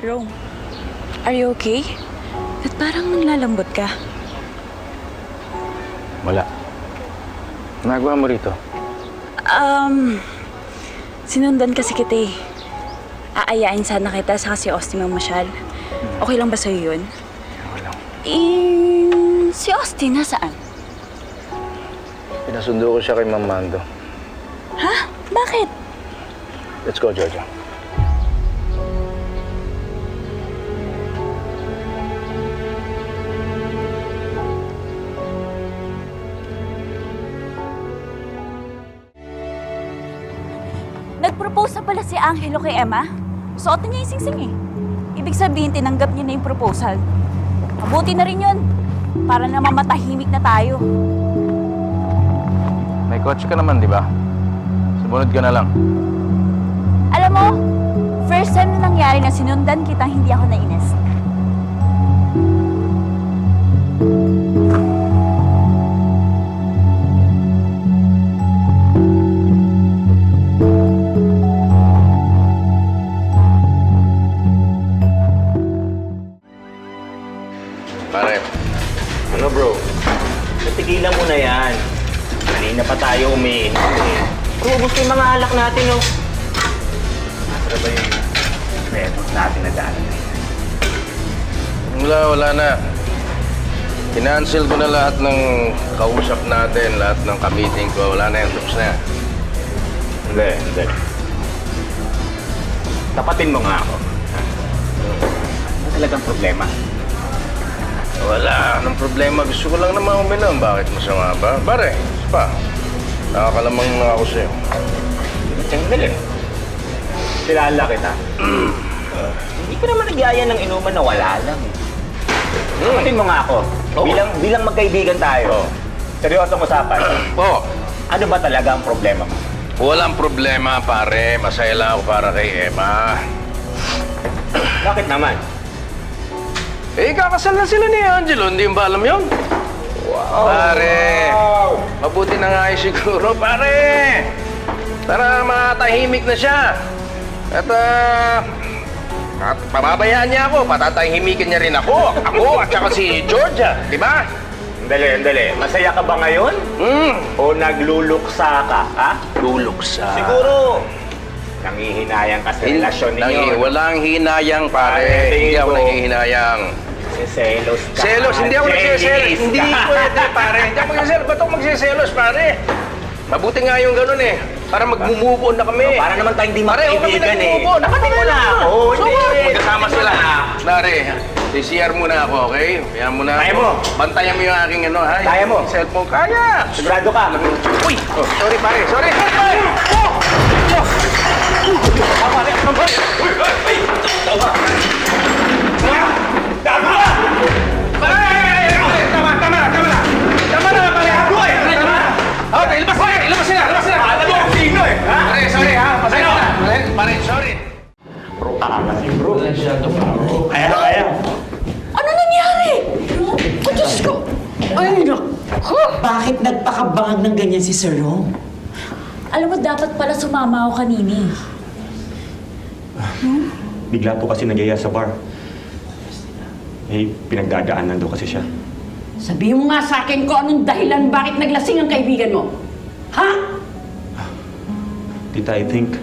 Rome, are you okay? At parang naglalambot ka. Wala. Nagawa mo rito? Sinundan kasi kita eh. Aayain sana kita sa kasi Austin mamasyal. Okay lang ba sa'yo yun? Wala. Si Austin, nasaan? Pinasundo ko siya kay Ma'am Mando. Ha? Bakit? Let's go, Jojo. Nag-propose na pala si Angelo kay Emma. Suotin niya yung singsing eh. Ibig sabihin, tinanggap niya na yung proposal. Mabuti na rin yun. Para naman matahimik na tayo. May coach ka naman, di ba? Sumunod ka na lang. Alam mo, first time na nangyari na sinundan kitang hindi ako nainis. Pare. Ano bro? Natigilan mo na yan. Kanina pa tayo umiinom eh. Ubus yung mga alak natin, no? Para ba yung metros natin na daanan na yan? Wala na. Kinancel ko na lahat ng kausap natin, lahat ng ka-meeting ko. Wala na yan, tapos na yan. Hindi. Tapatin mo nga ako. Ano talagang problema? Wala anong problema. Gusto ko lang naman uminom. Bakit masama ba? Pare, pa. Nakakalamang na ako sa'yo. Sandali. Kilala kita. Hindi ko naman nagyaya ng inuman na wala lang eh. Tapatin mo nga ako. Oo. Bilang magkaibigan tayo. Seryosong usapan. Oo. Ano ba talaga ang problema mo? Walang problema, pare. Masaya lang ako para kay Emma. Bakit naman? Eh, kakasal na sila ni Angelo. Hindi mo ba alam yun? Wow! Pare! Mabuti na nga yun siguro, pare! Para matahimik na siya. At pababayaan niya ako. Patatahimikin niya rin ako. Ako at saka si Georgia. Di ba? Andali. Masaya ka ba ngayon? O nagluluksa ka, ha? Luluksa. Siguro, nangihinayang ka sa relasyon ninyo. Walang hinayang, pare. Hindi ako nanghihinayang. Selos ka. Selos, hindi ako nagsiselos. Jealous Hindi ka. pwede, pare. Hindi ako magsiselos. Ba't ako magsiselos, pare? Mabuti nga yung ganun eh. Para mag-move on na kami. Para naman tayo hindi Pare, huwag kami magkaibigan eh. nag-move on. Tapatin mo na ako. So Hindi. what? Magkasama sila. Tapatin mo na. Pare, CCR muna ako, okay? Kaya muna Kaya ako. mo. Bantayan mo yung aking ano, ha? Kaya mo. Cellphone. Kaya. Sigurado ka. Uy! Sorry, pare. Sorry. Pare! Okay, ilabas sila! Alam mo kung sino eh, ha? Pare, sorry ha. Pasensya na. Pare, sorry. Bro, kasi bro. Kaya. Ano nangyari? Oh, Diyos ko! Ay, naku! Bakit nagpakabangag ng ganyan si Sir Rome? Alam mo, dapat pala sumama ako kanina eh. Bigla po kasi nagyaya sa bar. Eh, pinagdadaanan daw kasi siya. Sabihin mo nga sa akin kung anong dahilan bakit naglasing ang kaibigan mo. Ha? Tita, I think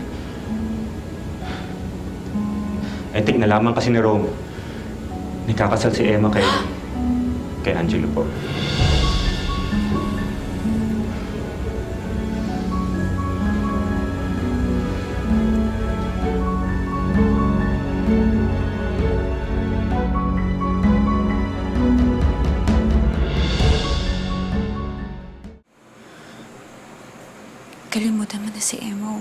nalaman kasi ni Rome nakakasal si Emma kay Angelo po. Kalimutan mo na si Emma.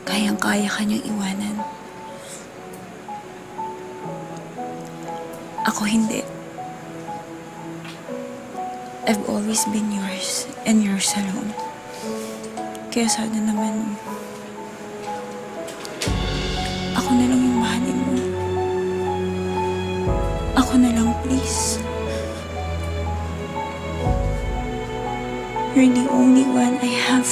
Kayang-kaya ka niyang iwanan. Ako hindi. I've always been yours and yours alone. Kaya sana naman, ako na lang yung mahalin mo. Ako na lang, please. You're the only one I have